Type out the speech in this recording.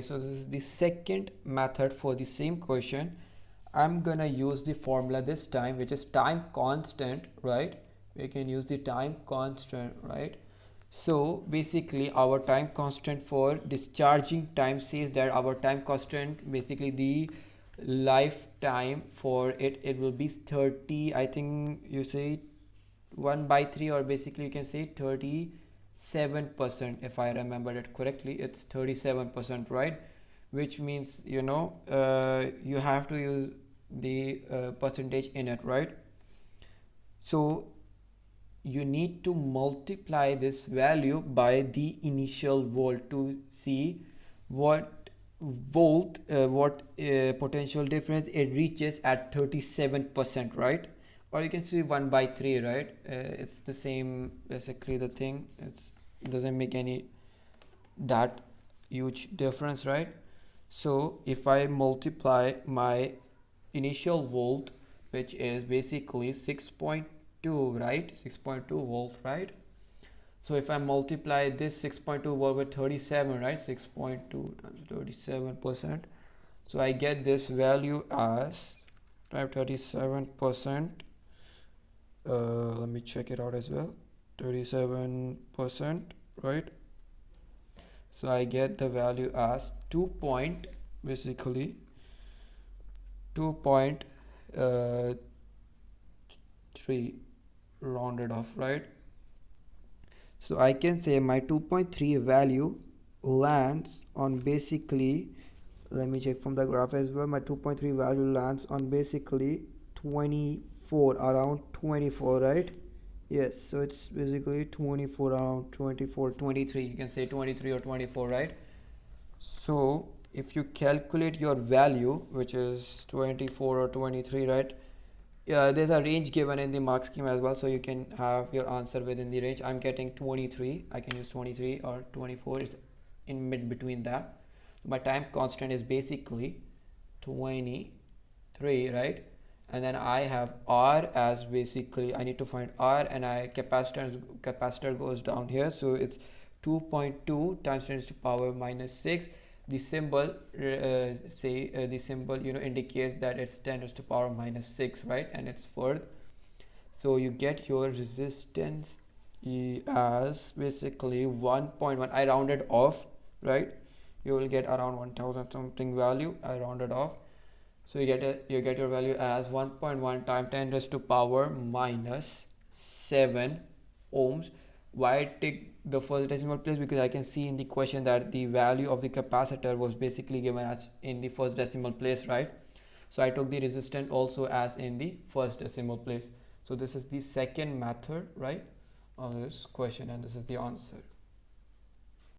So this is the second method for the same question. I'm gonna use the formula this time, which is time constant, right? We can use the time constant, right? So basically our time constant for discharging time says that our time constant, basically the lifetime for it will be 30, I think you say 1/3, or basically you can say 37%. If I remember it correctly, it's 37%, right? Which means you have to use the percentage in it, right? So you need to multiply this value by the initial volt to see what potential difference it reaches at 37%, right? Or you can see 1/3, right? It's the same, basically the thing. It doesn't make any that huge difference, right? So if I multiply my initial volt, which is basically 6.2, right? 6.2 volt, right? So if I multiply this 6.2 volt with 37, right? 6.2 times 37%. So I get this value as 37%. Let me check it out as well. 37%, right? So I get the value as 2.3 rounded off, right? So I can say my 2.3 value lands on basically, let me check from the graph as well, my 2.3 value lands on basically 24, around 24, right? Yes, so it's basically 24, around 24, 23, you can say 23 or 24, right? So if you calculate your value, which is 24 or 23, right? There's a range given in the mark scheme as well, so you can have your answer within the range. I'm getting 23. I can use 23 or 24. It's in mid between that. My time constant is basically 23, right? And then I have R as basically, I need to find R, and capacitor goes down here, so it's 2.2 times 10 to the power minus 6. The symbol indicates that it's 10 to the power minus 6, right? And it's fourth. So you get your resistance as basically 1.1. I rounded off, right? You will get around 1000 something value. I rounded off. So you get your value as 1.1 times 10 raised to power minus 7 ohms. Why I take the first decimal place? Because I can see in the question that the value of the capacitor was basically given as in the first decimal place, right? So I took the resistance also as in the first decimal place. So this is the second method, right, of this question, and this is the answer.